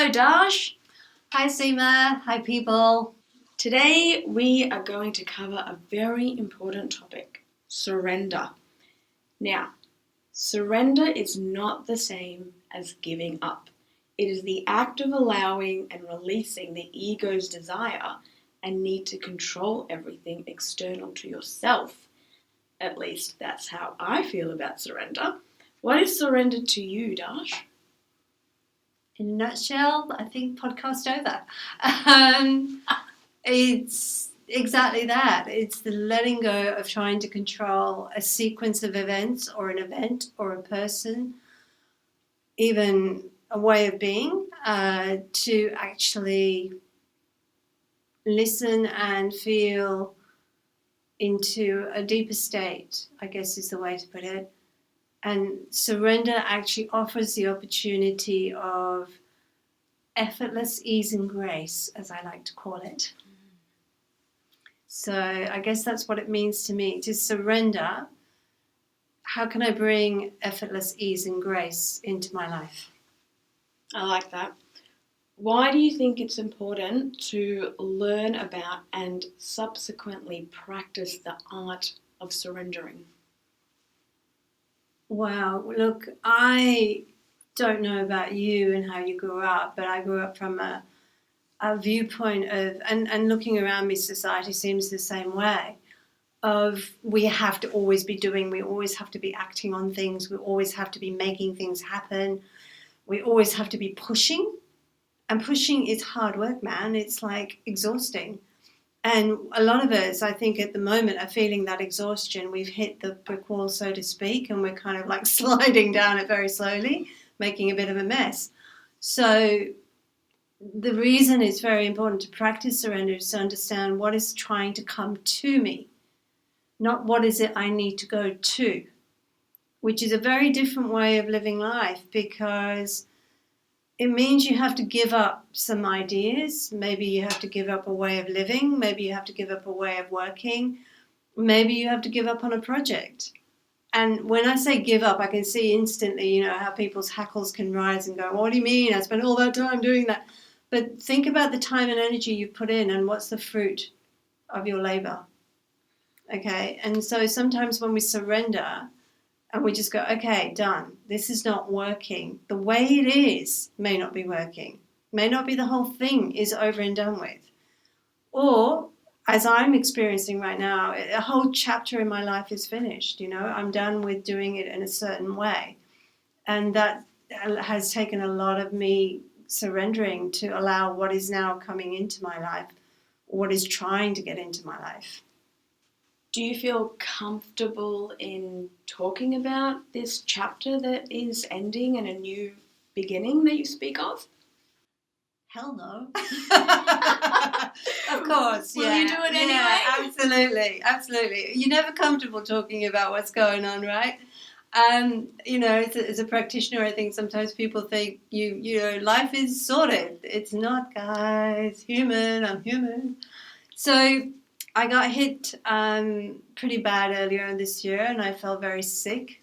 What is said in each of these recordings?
Hello, Darsh. Hi, Seema. Hi, people. Today we are going to cover a very important topic, surrender. Now, surrender is not the same as giving up. It is the act of allowing and releasing the ego's desire and need to control everything external to yourself. At least that's how I feel about surrender. What is surrender to you, Darsh? In a nutshell, I think podcast over. It's exactly that. It's the letting go of trying to control a sequence of events or an event or a person, even a way of being, to actually listen and feel into a deeper state, I guess is the way to put it. And surrender actually offers the opportunity of effortless ease and grace, as I like to call it. So I guess that's what it means to me, to surrender. How can I bring effortless ease and grace into my life? I like that. Why do you think it's important to learn about and subsequently practice the art of surrendering? Wow, look, I don't know about you and how you grew up, but I grew up from a viewpoint of, and looking around me, society seems the same way, of we have to always be doing, we always have to be acting on things, we always have to be making things happen, we always have to be pushing. And pushing is hard work, man. It's like exhausting. And a lot of us, I think, at the moment are feeling that exhaustion. We've hit the brick wall, so to speak, and we're kind of like sliding down it very slowly, making a bit of a mess. So the reason it's very important to practice surrender is to understand what is trying to come to me, not what is it I need to go to, which is a very different way of living life, because it means you have to give up some ideas. Maybe you have to give up a way of living. Maybe you have to give up a way of working. Maybe you have to give up on a project. And when I say give up, I can see instantly, how people's hackles can rise and go, what do you mean? I spent all that time doing that. But think about the time and energy you've put in and what's the fruit of your labor. Okay? And so sometimes when we surrender, and we just go, okay, done. This is not working. The way it is may not be working. May not be the whole thing is over and done with. Or, as I'm experiencing right now, a whole chapter in my life is finished. I'm done with doing it in a certain way. And that has taken a lot of me surrendering to allow what is now coming into my life, what is trying to get into my life. Do you feel comfortable in talking about this chapter that is ending and a new beginning that you speak of? Hell no. Of course. Will you do it anyway? Yeah, absolutely. You're never comfortable talking about what's going on, right? As a practitioner, I think sometimes people think life is sorted. It's not, guys. I'm human. So I got hit pretty bad earlier this year, and I felt very sick.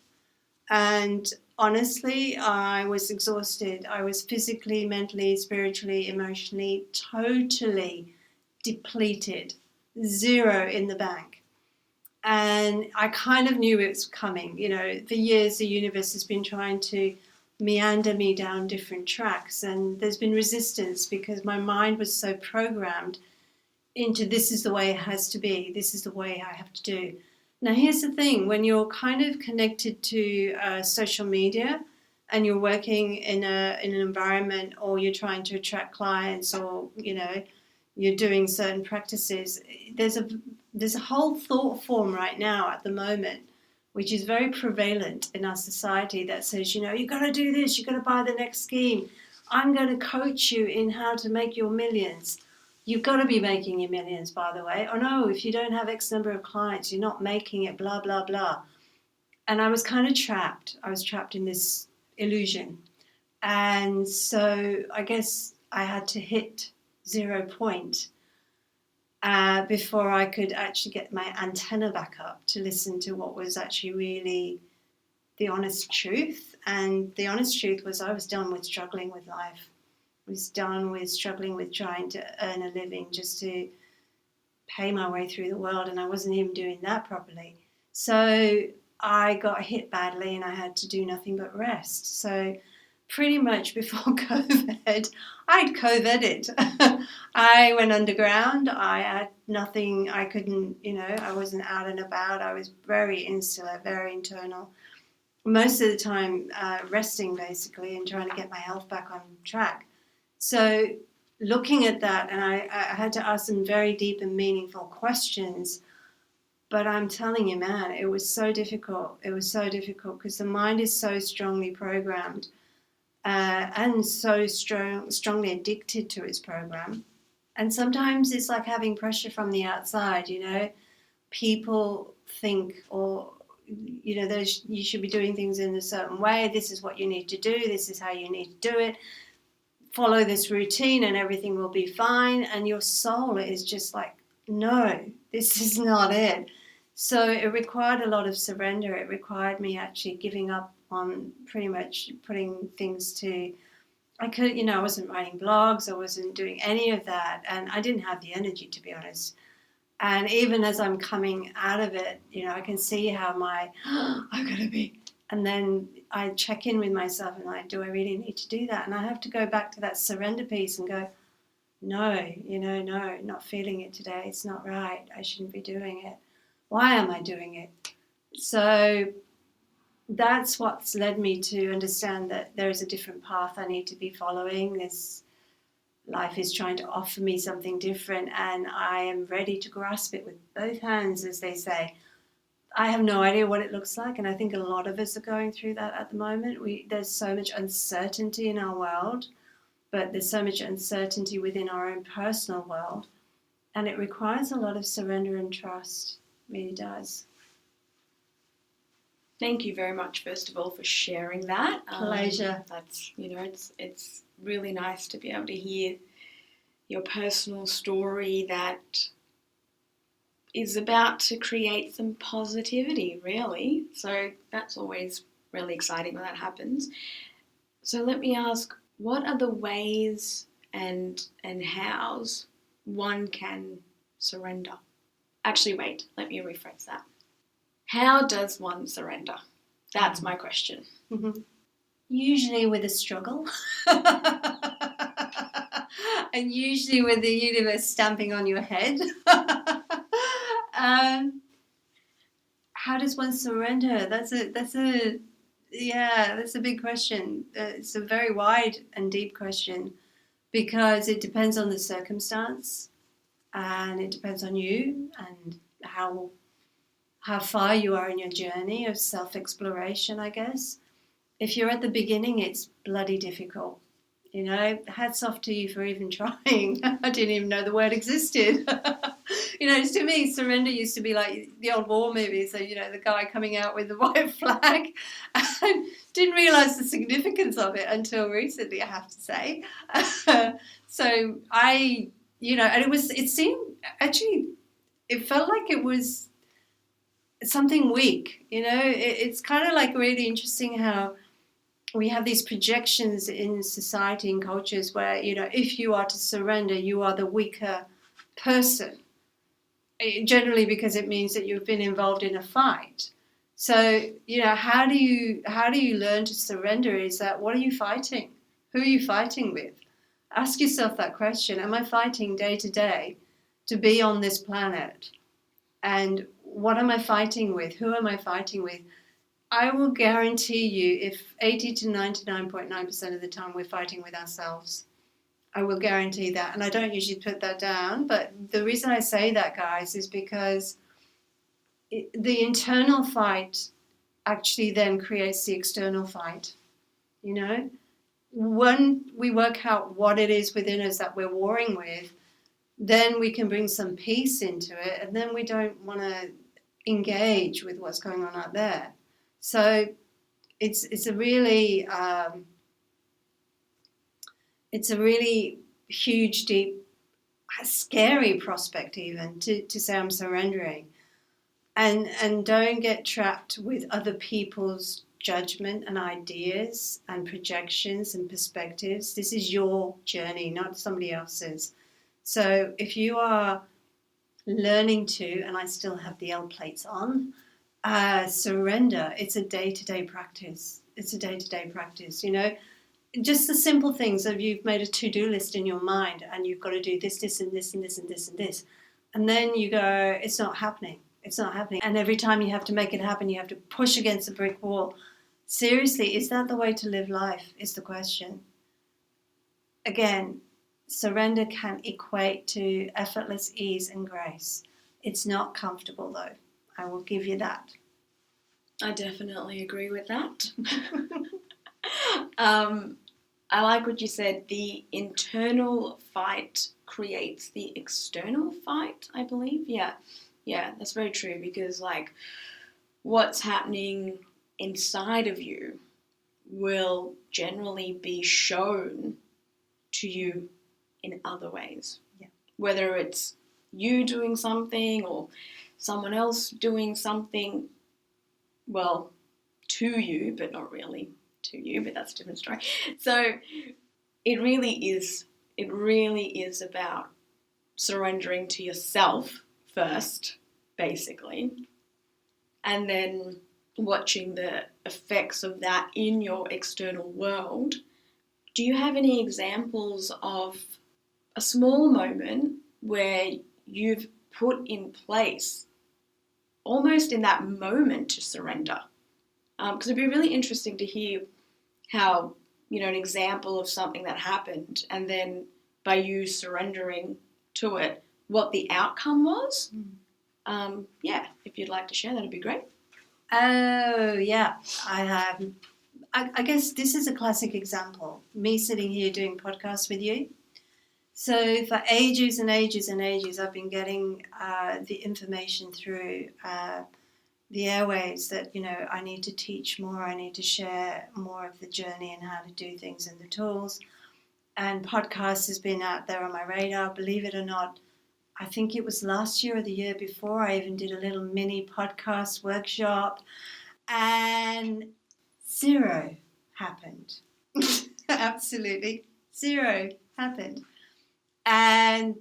And honestly, I was exhausted. I was physically, mentally, spiritually, emotionally, totally depleted, zero in the bank. And I kind of knew it was coming. For years, the universe has been trying to meander me down different tracks, and there's been resistance because my mind was so programmed into this is the way it has to be, this is the way I have to do. Now, here's the thing. When you're kind of connected to social media and you're working in an environment, or you're trying to attract clients, or, you're doing certain practices, there's a whole thought form right now at the moment, which is very prevalent in our society, that says, you've got to do this, you've got to buy the next scheme. I'm going to coach you in how to make your millions. You've got to be making your millions, by the way. Oh no, if you don't have X number of clients, you're not making it, blah, blah, blah. And I was kind of trapped. I was trapped in this illusion. And so I guess I had to hit 0 point before I could actually get my antenna back up to listen to what was actually really the honest truth. And the honest truth was I was done with struggling with life. was done with struggling with trying to earn a living just to pay my way through the world, and I wasn't even doing that properly. So I got hit badly and I had to do nothing but rest. So pretty much before COVID, I'd COVIDed. I went underground. I had nothing. I couldn't, I wasn't out and about. I was very insular, very internal. Most of the time resting basically and trying to get my health back on track. So looking at that, and I had to ask some very deep and meaningful questions. But I'm telling you, man, it was so difficult. It was so difficult because the mind is so strongly programmed and so strongly addicted to its program. And sometimes it's like having pressure from the outside, People think, or, you should be doing things in a certain way. This is what you need to do. This is how you need to do it. Follow this routine and everything will be fine. And your soul is just like, no, this is not it. So it required a lot of surrender. It required me actually giving up on pretty much putting things to, I wasn't writing blogs, I wasn't doing any of that, and I didn't have the energy, to be honest. And even as I'm coming out of it, I can see how I've got to be, and then I check in with myself and like, do I really need to do that? And I have to go back to that surrender piece and go, no, no, not feeling it today. It's not right. I shouldn't be doing it. Why am I doing it? So that's what's led me to understand that there is a different path I need to be following. This life is trying to offer me something different, and I am ready to grasp it with both hands, as they say. I have no idea what it looks like, and I think a lot of us are going through that at the moment. There's so much uncertainty in our world, but there's so much uncertainty within our own personal world, and it requires a lot of surrender and trust. It really does. Thank you very much, first of all, for sharing that. Pleasure. That's, it's really nice to be able to hear your personal story that is about to create some positivity, really. So that's always really exciting when that happens. So let me ask, what are the ways and hows one can surrender? Actually, wait, let me rephrase that. How does one surrender? That's my question. Mm-hmm. Usually with a struggle. And usually with the universe stamping on your head. How does one surrender? That's a big question. It's a very wide and deep question because it depends on the circumstance and it depends on you and how far you are in your journey of self-exploration, I guess. If you're at the beginning, it's bloody difficult. Hats off to you for even trying. I didn't even know the word existed. To me, surrender used to be like the old war movies. So, the guy coming out with the white flag. And didn't realise the significance of it until recently, I have to say. So and it felt like it was something weak. It's kind of like really interesting how we have these projections in society and cultures where, if you are to surrender, you are the weaker person. Generally because it means that you've been involved in a fight. So, how do you learn to surrender? Is that, what are you fighting? Who are you fighting with? Ask yourself that question. Am I fighting day to day to be on this planet? And what am I fighting with? Who am I fighting with? I will guarantee you if 80 to 99.9% of the time we're fighting with ourselves. I will guarantee that. And I don't usually put that down. But the reason I say that, guys, is because the internal fight actually then creates the external fight. When we work out what it is within us that we're warring with, then we can bring some peace into it. And then we don't want to engage with what's going on out there. So it's a really huge, deep, scary prospect even to say I'm surrendering, and don't get trapped with other people's judgment and ideas and projections and perspectives. This is your journey, not somebody else's. So if you are learning to, and I still have the L plates on, surrender, it's a day-to-day practice. It's a day-to-day practice, you know. Just the simple things of you've made a to-do list in your mind and you've got to do this, this, and this, and this, and this, and this. And then you go, it's not happening. It's not happening. And every time you have to make it happen, you have to push against a brick wall. Seriously, is that the way to live life, is the question. Again, surrender can equate to effortless ease and grace. It's not comfortable, though. I will give you that. I definitely agree with that. I like what you said. The internal fight creates the external fight, I believe. Yeah, that's very true, because like what's happening inside of you will generally be shown to you in other ways. Yeah. Whether it's you doing something or someone else doing something, well, to you, but not really to you, but that's a different story. So it really is about surrendering to yourself first, basically, and then watching the effects of that in your external world. Do you have any examples of a small moment where you've put in place, almost in that moment, to surrender? Because it'd be really interesting to hear how, you know, an example of something that happened and then by you surrendering to it, what the outcome was. Yeah, if you'd like to share, that'd be great. Oh, yeah, I have. I guess this is a classic example. Me sitting here doing podcasts with you. So for ages and ages and ages, I've been getting the information through the airwaves that, you know, I need to teach more, I need to share more of the journey and how to do things and the tools. And podcast has been out there on my radar. Believe it or not, I think it was last year or the year before, I even did a little mini podcast workshop, and zero happened. Absolutely zero happened. And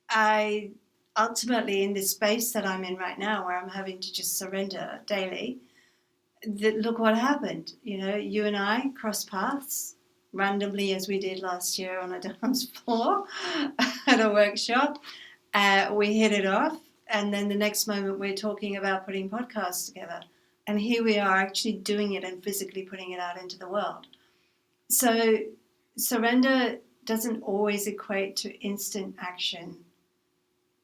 I ultimately, in this space that I'm in right now, where I'm having to just surrender daily, look what happened. You know, you and I crossed paths randomly, as we did last year on a dance floor at a workshop. We hit it off, and then the next moment we're talking about putting podcasts together. And here we are actually doing it and physically putting it out into the world. So surrender doesn't always equate to instant action.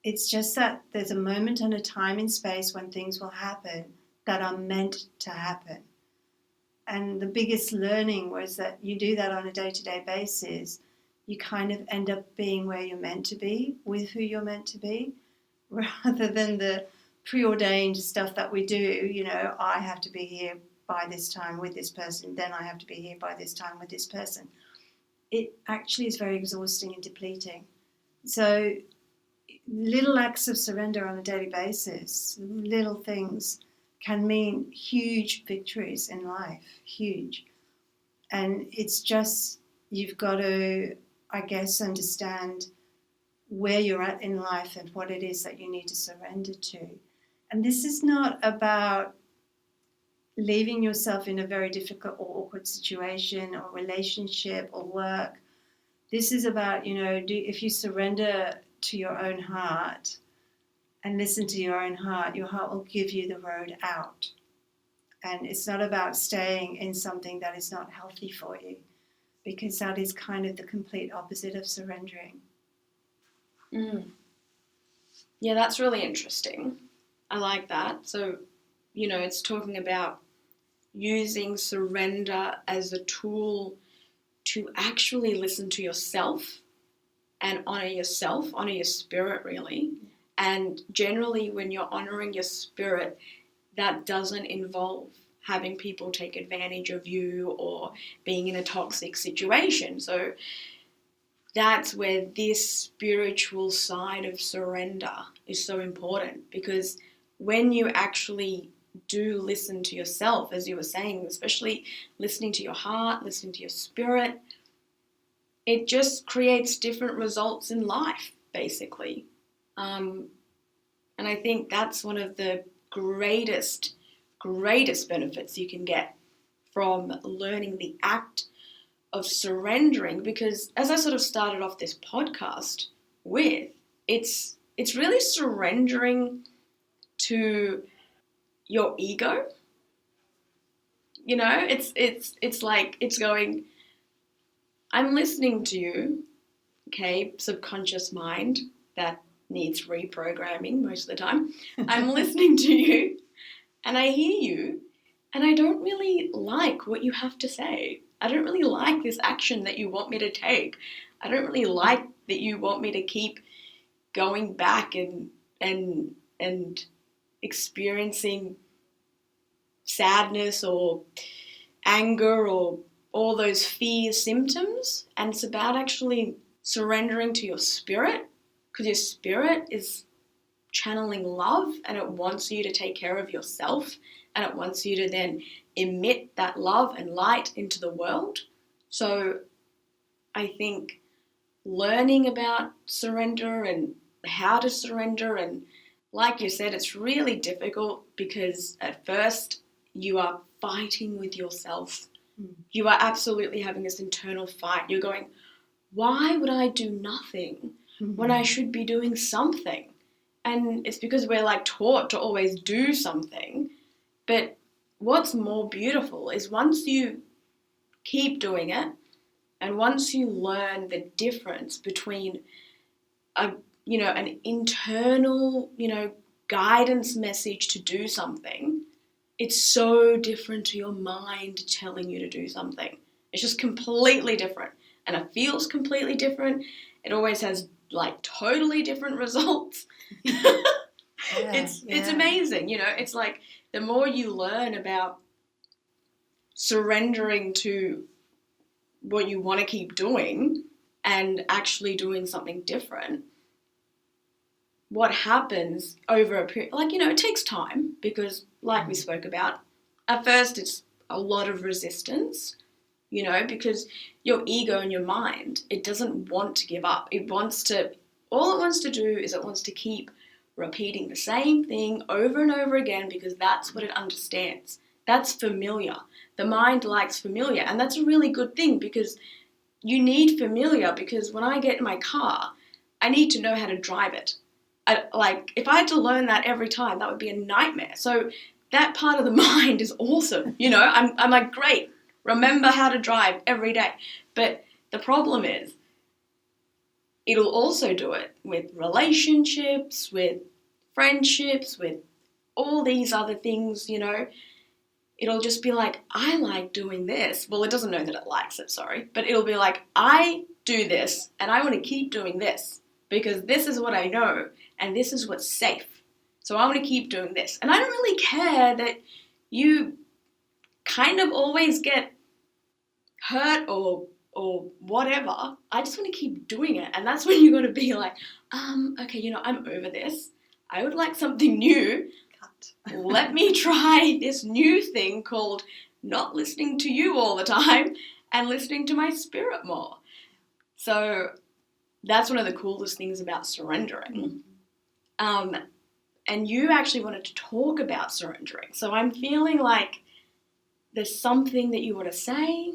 It's just that there's a moment and a time and space when things will happen that are meant to happen. And the biggest learning was that you do that on a day-to-day basis, you kind of end up being where you're meant to be, with who you're meant to be, rather than the preordained stuff that we do. You know, I have to be here by this time with this person, then I have to be here by this time with this person. It actually is very exhausting and depleting. So little acts of surrender on a daily basis, little things, can mean huge victories in life, huge. And it's just, you've got to, I guess, understand where you're at in life and what it is that you need to surrender to. And this is not about leaving yourself in a very difficult or awkward situation or relationship or work. This is about, you know, if you surrender to your own heart and listen to your own heart, your heart will give you the road out. And it's not about staying in something that is not healthy for you, because that is kind of the complete opposite of surrendering. Yeah, that's really interesting. I like that. So, you know, it's talking about using surrender as a tool to actually listen to yourself and honor yourself, honor your spirit, really. And generally, when you're honoring your spirit, that doesn't involve having people take advantage of you or being in a toxic situation. So that's where this spiritual side of surrender is so important, because when you actually do listen to yourself, as you were saying, especially listening to your heart, listening to your spirit, it just creates different results in life, basically. And I think that's one of the greatest benefits you can get from learning the act of surrendering, because as I sort of started off this podcast with, it's really surrendering to your ego. You know, it's like it's going, I'm listening to you, okay, subconscious mind that needs reprogramming most of the time. I'm listening to you and I hear you and I don't really like what you have to say. I don't really like this action that you want me to take. I don't really like that you want me to keep going back and experiencing sadness or anger or all those fear symptoms. And it's about actually surrendering to your spirit, because your spirit is channeling love and it wants you to take care of yourself and it wants you to then emit that love and light into the world. So I think learning about surrender and how to surrender, and like you said, it's really difficult because at first you are fighting with yourself. You are absolutely having this internal fight. You're going, why would I do nothing when I should be doing something? And it's because we're like taught to always do something. But what's more beautiful is once you keep doing it and once you learn the difference between an internal, guidance message to do something, it's so different to your mind telling you to do something. It's just completely different. And it feels completely different. It always has like totally different results. It's amazing, it's like the more you learn about surrendering to what you want to keep doing and actually doing something different, what happens over a period, it takes time because like we spoke about, at first it's a lot of resistance, because your ego and your mind, it doesn't want to give up. All it wants to do is it wants to keep repeating the same thing over and over again because that's what it understands. That's familiar. The mind likes familiar, and that's a really good thing because you need familiar, because when I get in my car, I need to know how to drive it. If I had to learn that every time, that would be a nightmare. So that part of the mind is awesome. I'm like, great, remember how to drive every day. But the problem is, it'll also do it with relationships, with friendships, with all these other things, It'll just be like, I like doing this. Well, it doesn't know that it likes it, sorry. But it'll be like, I do this and I want to keep doing this because this is what I know and this is what's safe. So I want to keep doing this. And I don't really care that you kind of always get hurt or whatever. I just want to keep doing it. And that's when you're going to be like, okay, I'm over this. I would like something new. Let me try this new thing called not listening to you all the time and listening to my spirit more. So that's one of the coolest things about surrendering. And you actually wanted to talk about surrendering. So I'm feeling like there's something that you want to say.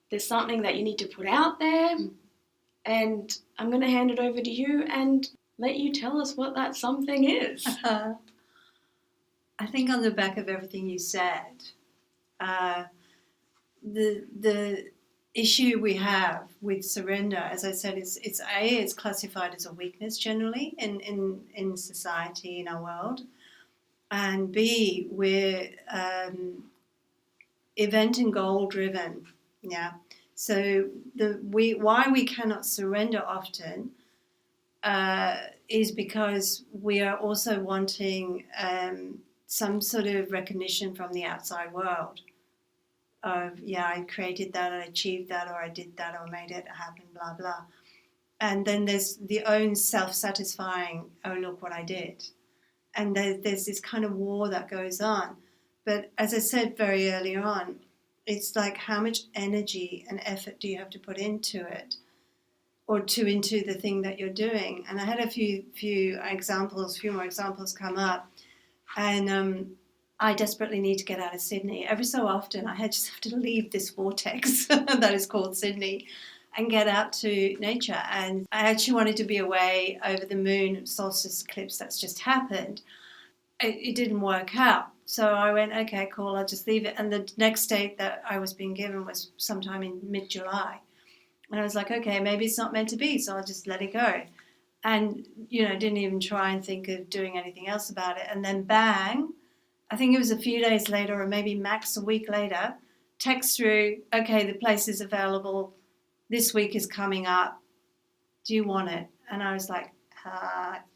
There's something that you need to put out there. And I'm going to hand it over to you and let you tell us what that something is. I think on the back of everything you said, the issue we have with surrender, as I said, it's classified as a weakness generally in society, in our world, and B, we're event and goal driven. Yeah. So why we cannot surrender often is because we are also wanting some sort of recognition from the outside world of, I created that, I achieved that, or I did that, or made it happen, blah, blah. And then there's the own self-satisfying, oh, look what I did. And there's this kind of war that goes on. But as I said very early on, it's like how much energy and effort do you have to put into it, or into the thing that you're doing. And I had a few more examples come up, and I desperately need to get out of Sydney. Every so often, I just have to leave this vortex that is called Sydney and get out to nature. And I actually wanted to be away over the moon solstice eclipse that's just happened. It didn't work out. So I went, okay, cool, I'll just leave it. And the next date that I was being given was sometime in mid-July. And I was like, okay, maybe it's not meant to be, so I'll just let it go. And, didn't even try and think of doing anything else about it. And then bang, I think it was a few days later, or maybe max a week later, text through, okay, the place is available. This week is coming up. Do you want it? And I was like,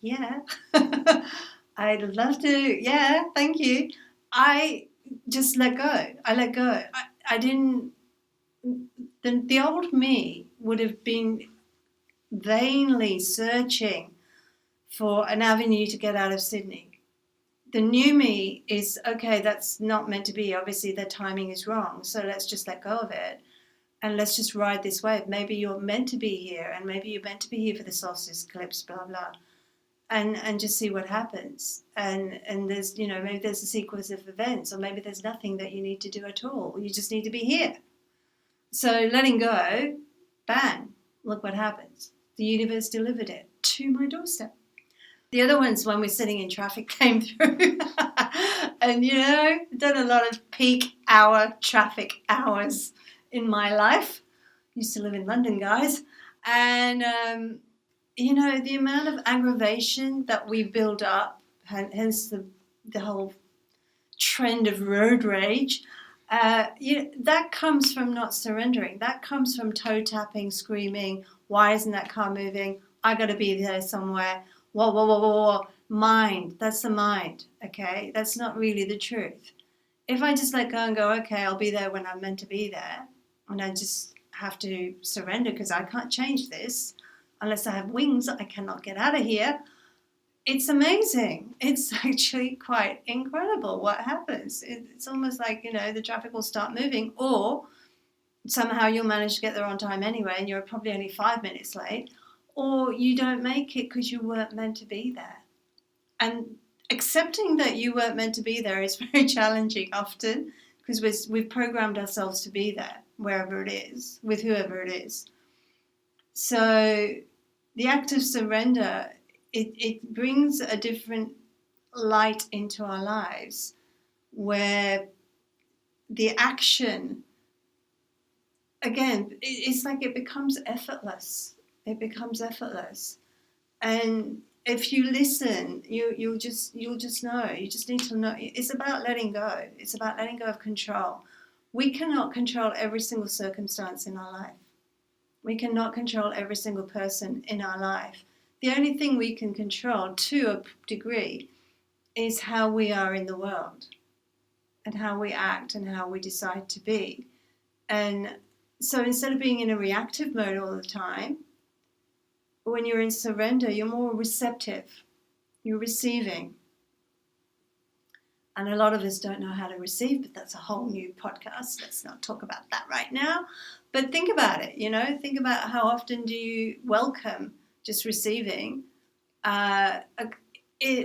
yeah. I'd love to. Yeah, thank you. I just let go. I let go. I didn't. The old me would have been vainly searching for an avenue to get out of Sydney. The new me is, okay, that's not meant to be. Obviously, the timing is wrong. So let's just let go of it. And let's just ride this wave. Maybe you're meant to be here, and maybe you're meant to be here for the solstice eclipse, blah, blah. And just see what happens. And there's, maybe there's a sequence of events, or maybe there's nothing that you need to do at all. You just need to be here. So letting go, bang, look what happens. The universe delivered it to my doorstep. The other ones, when we're sitting in traffic, came through. And, done a lot of peak hour traffic hours in my life. Used to live in London, guys. And, the amount of aggravation that we build up, hence the whole trend of road rage, that comes from not surrendering. That comes from toe tapping, screaming, why isn't that car moving? I got to be there somewhere. Whoa, whoa, whoa, whoa, whoa. Mind. That's the mind, okay? That's not really the truth. If I just let go and go, okay, I'll be there when I'm meant to be there, and I just have to surrender because I can't change this. Unless I have wings, I cannot get out of here. It's amazing. It's actually quite incredible what happens. It's almost like, the traffic will start moving, or somehow you'll manage to get there on time anyway, and you're probably only 5 minutes late, or you don't make it because you weren't meant to be there. And accepting that you weren't meant to be there is very challenging often, because we've programmed ourselves to be there, wherever it is, with whoever it is. So the act of surrender, it brings a different light into our lives, where the action, again, it's like it becomes effortless. It becomes effortless. And if you listen, you'll just know. You just need to know. It's about letting go. It's about letting go of control. We cannot control every single circumstance in our life. We cannot control every single person in our life. The only thing we can control, to a degree, is how we are in the world, and how we act, and how we decide to be. And so instead of being in a reactive mode all the time, when you're in surrender, you're more receptive. You're receiving. And a lot of us don't know how to receive, but that's a whole new podcast. Let's not talk about that right now. But think about it, think about how often do you welcome just receiving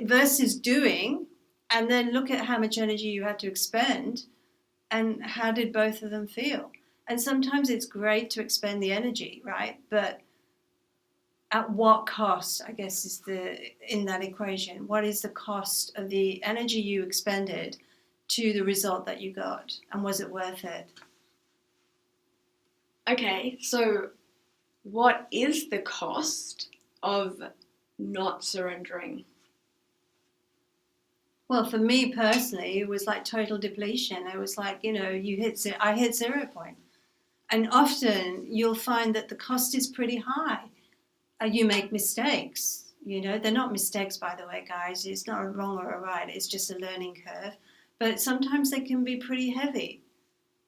versus doing, and then look at how much energy you had to expend, and how did both of them feel. And sometimes it's great to expend the energy, right? But at what cost, I guess, is in that equation? What is the cost of the energy you expended to the result that you got? And was it worth it? Okay, so what is the cost of not surrendering? Well, for me personally, it was like total depletion. It was like, I hit 0 point. And often you'll find that the cost is pretty high. You make mistakes, They're not mistakes, by the way, guys. It's not a wrong or a right. It's just a learning curve. But sometimes they can be pretty heavy.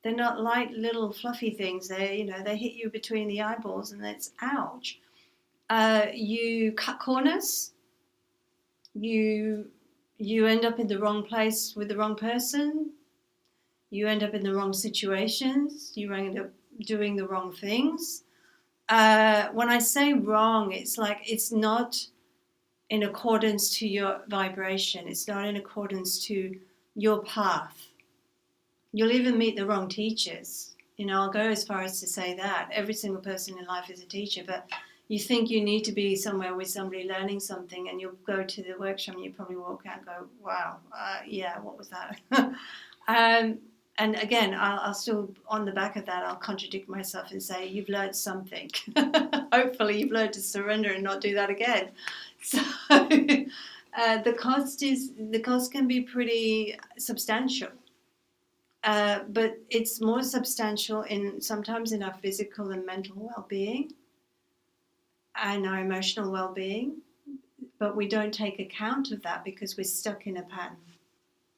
They're not light little fluffy things. They hit you between the eyeballs, and it's ouch. You cut corners. You end up in the wrong place with the wrong person. You end up in the wrong situations. You end up doing the wrong things. When I say wrong, it's like it's not in accordance to your vibration. It's not in accordance to your path. You'll even meet the wrong teachers. I'll go as far as to say that. Every single person in life is a teacher, but you think you need to be somewhere with somebody learning something, and you'll go to the workshop and you probably walk out and go, wow, yeah, what was that? And again, I'll still, on the back of that, I'll contradict myself and say, you've learned something. Hopefully you've learned to surrender and not do that again. So the cost can be pretty substantial. But it's more substantial sometimes in our physical and mental well-being and our emotional well-being, but we don't take account of that because we're stuck in a pattern.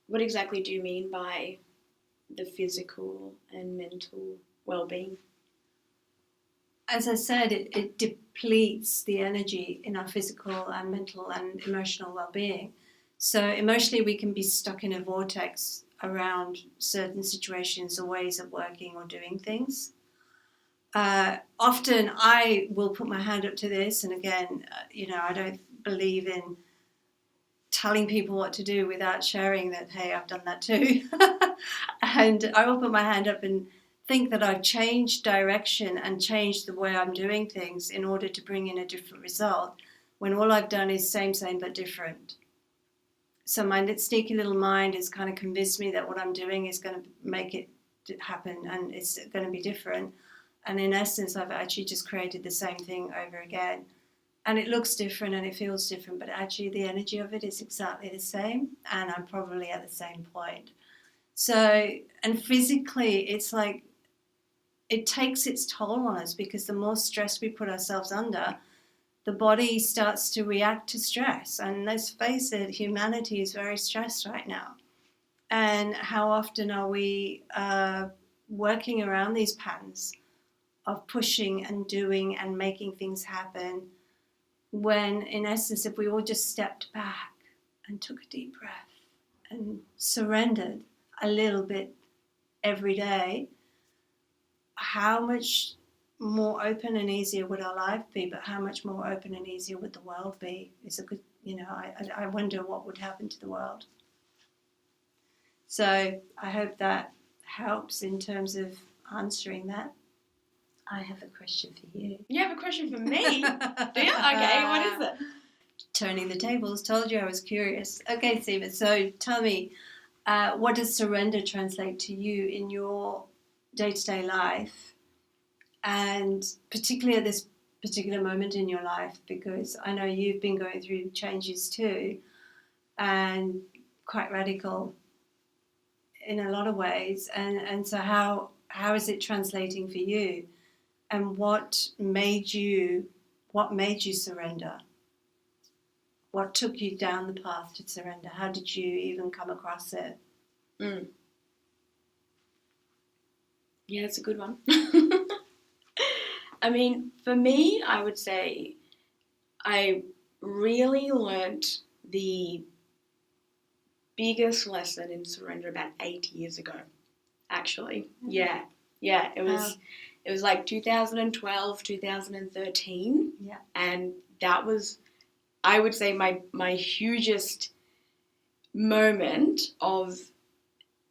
What exactly do you mean by the physical and mental well-being? As I said, it depletes the energy in our physical and mental and emotional well-being. So emotionally we can be stuck in a vortex around certain situations or ways of working or doing things. Often I will put my hand up to this, and again, I don't believe in telling people what to do without sharing that, hey, I've done that too. And I will put my hand up and think that I've changed direction and changed the way I'm doing things in order to bring in a different result, when all I've done is same but different. So my sneaky little mind has kind of convinced me that what I'm doing is going to make it happen and it's going to be different. And in essence, I've actually just created the same thing over again. And it looks different and it feels different, but actually the energy of it is exactly the same, and I'm probably at the same point. So, and physically, it's like it takes its toll on us, because the more stress we put ourselves under, the body starts to react to stress. And let's face it, humanity is very stressed right now. And how often are we working around these patterns of pushing and doing and making things happen, when in essence, if we all just stepped back and took a deep breath and surrendered a little bit every day, how much more open and easier would our life be? But how much more open and easier would the world be? It's a good, I wonder what would happen to the world. So I hope that helps in terms of answering that. I have a question for you. You have a question for me? Do you? Okay, what is it? Turning the tables. Told you I was curious. Okay, Seema, so tell me, what does surrender translate to you in your day-to-day life, and particularly at this particular moment in your life, because I know you've been going through changes too, and quite radical in a lot of ways, and so how is it translating for you, and what made you surrender? What took you down the path to surrender? How did you even come across it? Yeah, it's a good one. I mean, for me, I would say I really learnt the biggest lesson in surrender about 8 years ago, actually. Yeah, it was like 2012, 2013. Yeah. And that was, I would say, my hugest moment of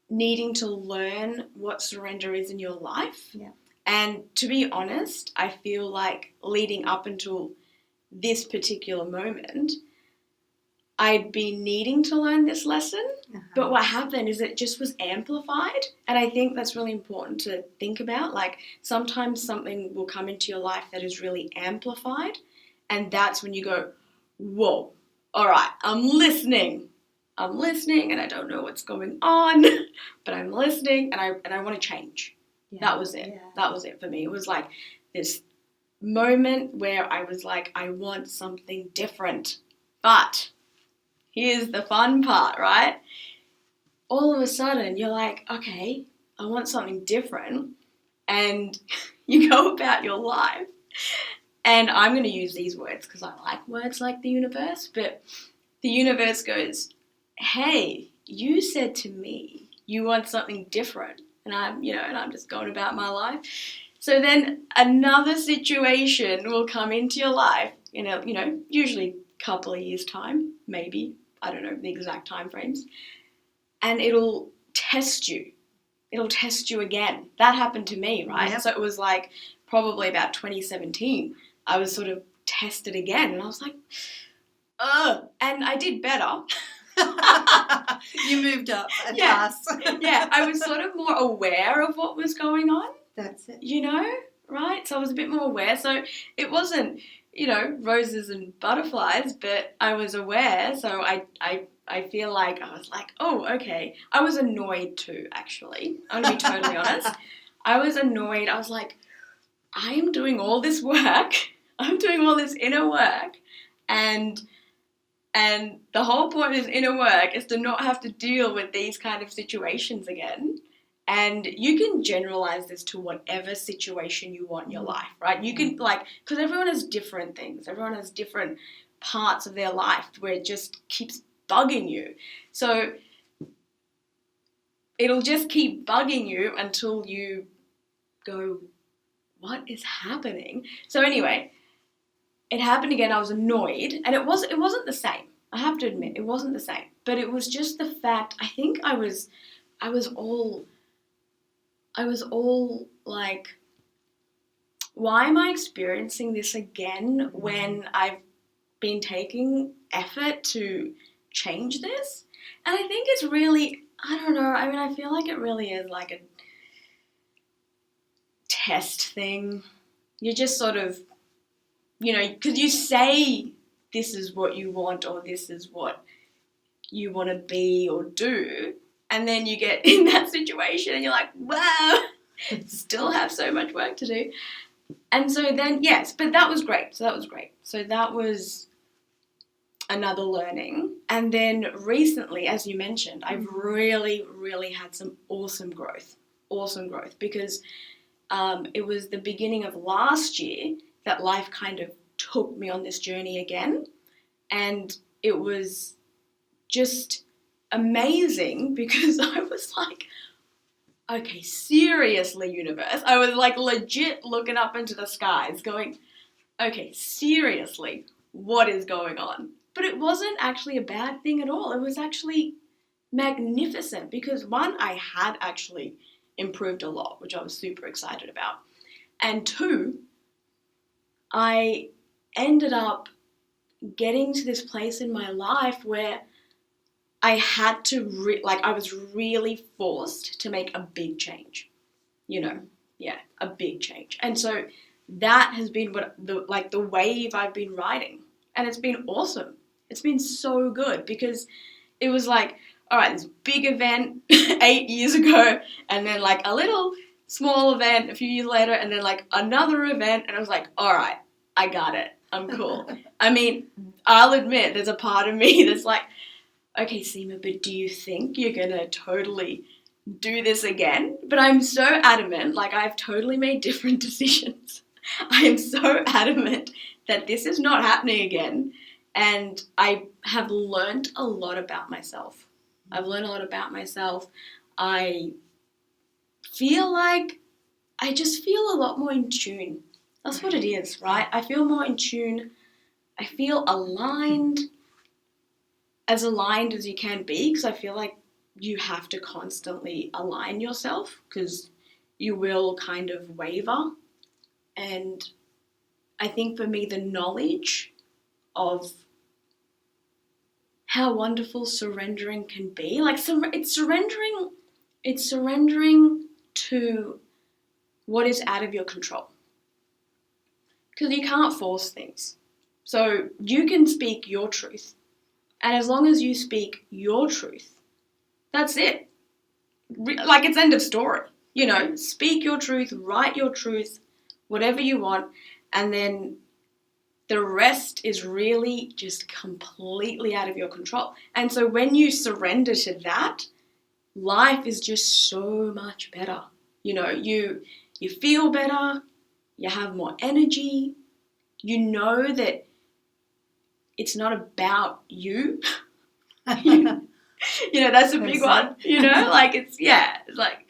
needing to learn what surrender is in your life. Yeah. And to be honest, I feel like leading up until this particular moment, I'd been needing to learn this lesson, but what happened is it just was amplified. And I think that's really important to think about. Like, sometimes something will come into your life that is really amplified, and that's when you go, whoa, all right, I'm listening, and I don't know what's going on, but I'm listening, and I want to change. Yeah. That was it. Yeah. That was it for me. It was like this moment where I was like, I want something different. But here's the fun part, right? All of a sudden, you're like, okay, I want something different. And you go about your life. And I'm going to use these words because I like words like the universe. But the universe goes, hey, you said to me you want something different. And I'm just going about my life. So then another situation will come into your life usually a couple of years' time, maybe, I don't know the exact time frames, and it'll test you. It'll test you again. That happened to me, right? Yep. So it was like probably about 2017. I was sort of tested again, and I was like, ugh, and I did better. You moved up a class. class. Yeah, I was sort of more aware of what was going on. That's it. Right? So I was a bit more aware. So it wasn't, roses and butterflies, but I was aware. So I feel like I was like, oh, okay. I was annoyed too, actually. I'm going to be totally honest. I was annoyed. I was like, I am doing all this work. I'm doing all this inner work. And the whole point of inner work is to not have to deal with these kind of situations again. And you can generalize this to whatever situation you want in your life, right? You can, because everyone has different things. Everyone has different parts of their life where it just keeps bugging you. So it'll just keep bugging you until you go, what is happening? So anyway, it happened again. I was annoyed, and it wasn't the same. I have to admit, it wasn't the same. But it was just the fact, I think I was all like, why am I experiencing this again when I've been taking effort to change this? And I think it's really, I don't know, I mean, I feel like it really is like a test thing. You're just sort of, because you say this is what you want or this is what you want to be or do, and then you get in that situation and you're like, wow, still have so much work to do. And so then, yes, but that was great. So that was another learning. And then recently, as you mentioned, I've really, really had some awesome growth because it was the beginning of last year that life kind of took me on this journey again. And it was just amazing because I was like, okay, seriously, universe. I was like legit looking up into the skies going, okay, seriously, what is going on? But it wasn't actually a bad thing at all. It was actually magnificent because one, I had actually improved a lot, which I was super excited about. And two, I ended up getting to this place in my life where I had to, I was really forced to make a big change, a big change. And so that has been the wave I've been riding. And it's been awesome. It's been so good because it was like, all right, this big event 8 years ago, and then like a little small event a few years later, and then like another event, and I was like, all right, I got it. I'm cool. I mean, I'll admit there's a part of me that's like, okay, Seema, but do you think you're going to totally do this again? But I'm so adamant, like I've totally made different decisions. I am so adamant that this is not happening again. And I have learned a lot about myself. I feel like I just feel a lot more in tune. That's what it is, right? I feel more in tune. I feel aligned as you can be, because I feel like you have to constantly align yourself because you will kind of waver. And I think for me, the knowledge of how wonderful surrendering can be, like it's surrendering to what is out of your control. Because you can't force things. So you can speak your truth. And as long as you speak your truth, that's it. Like it's end of story. Speak your truth, write your truth, whatever you want. And then the rest is really just completely out of your control. And so when you surrender to that, life is just so much better. You feel better, you have more energy, you know that it's not about you. That's a big one, like it's like,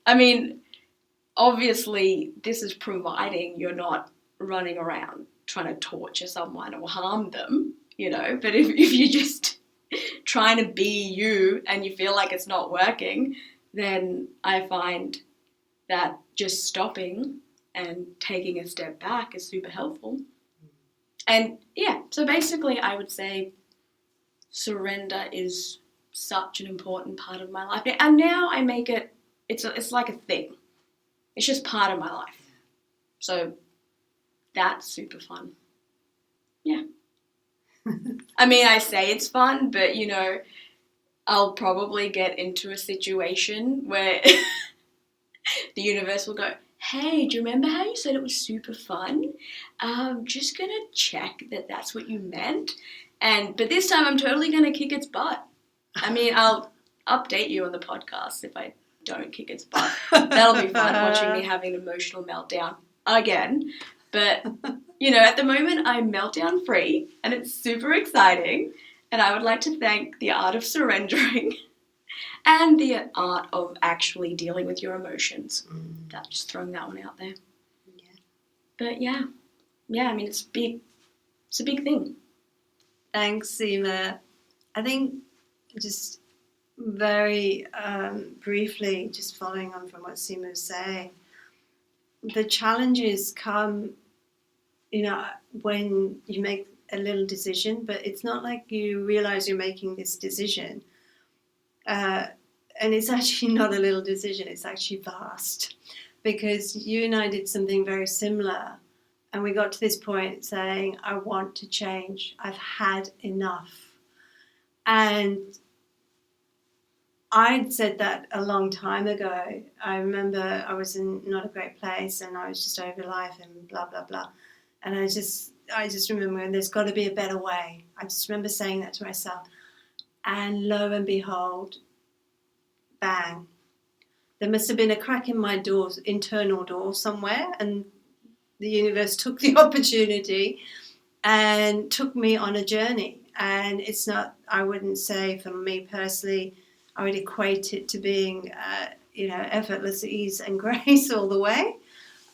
I mean, obviously this is providing you're not running around trying to torture someone or harm them, but if you're just trying to be you and you feel like it's not working, then I find that just stopping and taking a step back is super helpful. And so basically I would say surrender is such an important part of my life. And now I make it's like a thing. It's just part of my life. So that's super fun. Yeah. I mean, I say it's fun, but, I'll probably get into a situation where the universe will go, hey, do you remember how you said it was super fun? Just going to check that that's what you meant. But this time I'm totally going to kick its butt. I mean, I'll update you on the podcast if I don't kick its butt. That'll be fun, watching me having an emotional meltdown again. But, at the moment I'm meltdown free and it's super exciting. And I would like to thank the art of surrendering and the art of actually dealing with your emotions. Just throwing that one out there. Yeah. But I mean, it's a big thing. Thanks, Seema. I think just very briefly, just following on from what Seema was saying, the challenges come, when you make a little decision, but it's not like you realize you're making this decision. And it's actually not a little decision, it's actually vast. Because you and I did something very similar, and we got to this point saying, I want to change. I've had enough. And I'd said that a long time ago. I remember I was in not a great place and I was just over life and blah, blah, blah. And I just remember there's got to be a better way. I just remember saying that to myself. And lo and behold, bang. There must have been a crack in my internal door somewhere, and the universe took the opportunity and took me on a journey. And it's not, I wouldn't say for me personally, I would equate it to being, effortless ease and grace all the way.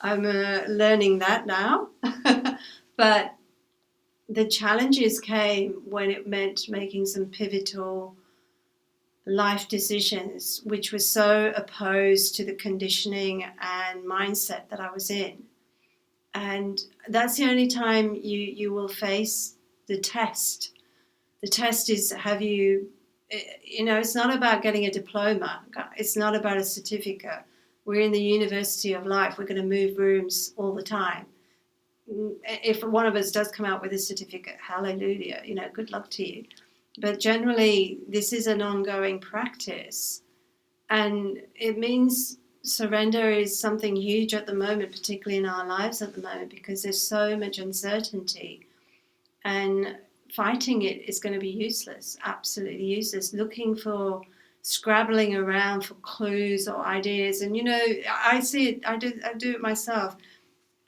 I'm learning that now. But the challenges came when it meant making some pivotal life decisions, which were so opposed to the conditioning and mindset that I was in. And that's the only time you will face the test. The test is, have you, it's not about getting a diploma. It's not about a certificate. We're in the university of life. We're going to move rooms all the time. If one of us does come out with a certificate, hallelujah, good luck to you. But generally, this is an ongoing practice. And it means surrender is something huge at the moment, particularly in our lives at the moment, because there's so much uncertainty. And fighting it is going to be useless, absolutely useless. Scrabbling around for clues or ideas. And, I see it, I do it myself.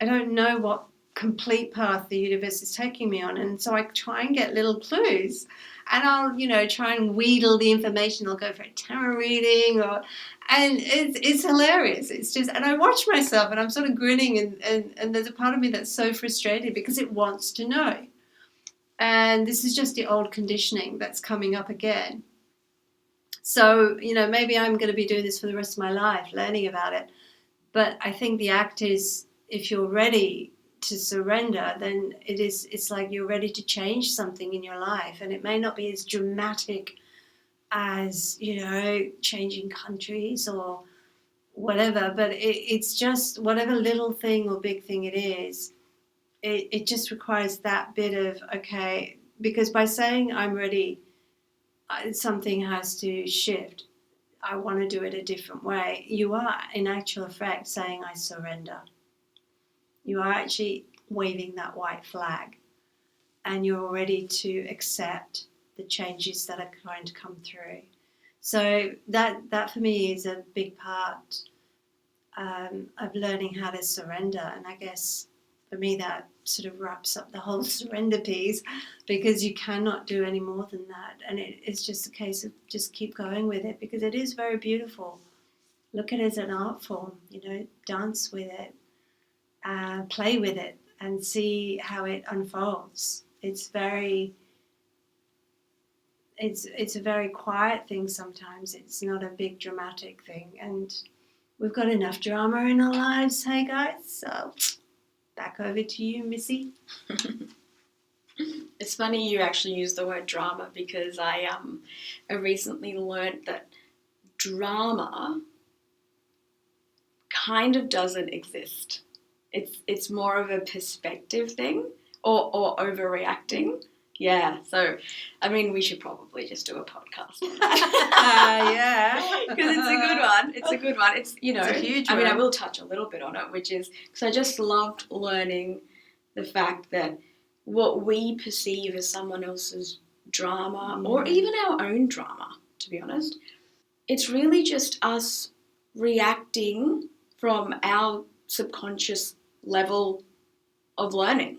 I don't know what complete path the universe is taking me on. And so I try and get little clues. And I'll, try and wheedle the information. I'll go for a tarot reading, and it's hilarious. It's just, and I watch myself and I'm sort of grinning and there's a part of me that's so frustrated because it wants to know. And this is just the old conditioning that's coming up again. So, maybe I'm going to be doing this for the rest of my life, learning about it. But I think the act is, if you're ready to surrender, then it's like you're ready to change something in your life. And it may not be as dramatic as, changing countries or whatever, but it's just whatever little thing or big thing it is, it just requires that bit of, okay, because by saying I'm ready, something has to shift. I want to do it a different way. You are, in actual effect, saying I surrender. You are actually waving that white flag, and you're ready to accept the changes that are going to come through. So that for me is a big part of learning how to surrender. And I guess for me, that sort of wraps up the whole surrender piece, because you cannot do any more than that. And it's just a case of just keep going with it, because it is very beautiful. Look at it as an art form, dance with it, play with it, and see how it unfolds. It's a very quiet thing sometimes. It's not a big dramatic thing. And we've got enough drama in our lives, hey guys? So back over to you, Missy. It's funny you actually use the word drama, because I recently learnt that drama kind of doesn't exist. It's more of a perspective thing, or overreacting. Yeah, so I mean, we should probably just do a podcast on that. Yeah, because it's a good one. It's a good one. It's It's a huge one. I mean, I will touch a little bit on it, which is because I just loved learning the fact that what we perceive as someone else's drama, or even our own drama, to be honest, it's really just us reacting from our subconscious level of learning.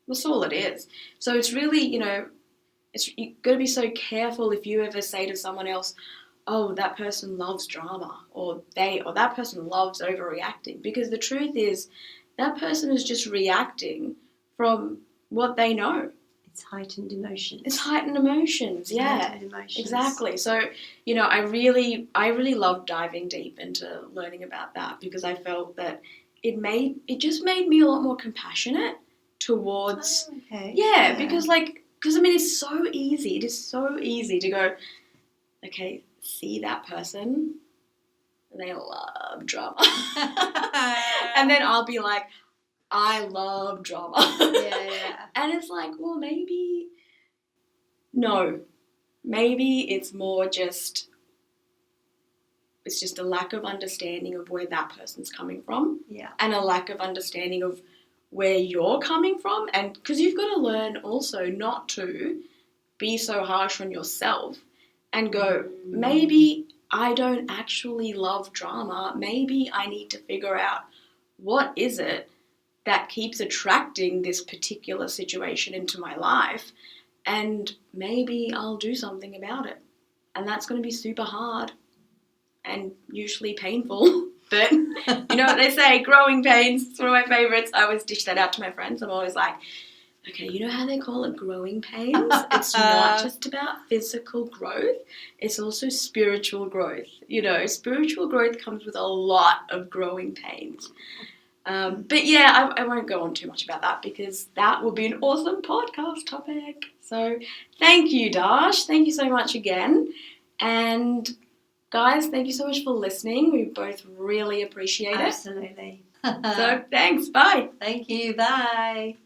That's all it is. So it's really, you've got to be so careful if you ever say to someone else, oh, that person loves drama, or that person loves overreacting, because the truth is that person is just reacting from what they know. It's heightened emotions. It's heightened emotions, yeah. Heightened emotions. Exactly. So, I really love diving deep into learning about that, because I felt that it just made me a lot more compassionate towards, because I mean, it's so easy. It is so easy to go, okay, see that person, they love drama. And then I'll be like, I love drama. Yeah. And it's like, well, maybe it's more just, it's just a lack of understanding of where that person's coming from. Yeah. And a lack of understanding of where you're coming from. And because you've got to learn also not to be so harsh on yourself and go, maybe I don't actually love drama. Maybe I need to figure out what is it that keeps attracting this particular situation into my life, and maybe I'll do something about it. And that's going to be super hard and usually painful. But you know what they say, growing pains. It's one of my favourites. I always dish that out to my friends. I'm always like, okay, you know how they call it growing pains? It's not just about physical growth. It's also spiritual growth. Spiritual growth comes with a lot of growing pains. But yeah, I won't go on too much about that, because that will be an awesome podcast topic. So thank you, Darsh. Thank you so much again. And guys, thank you so much for listening. We both really appreciate it. Absolutely. So thanks. Bye. Thank you. Bye.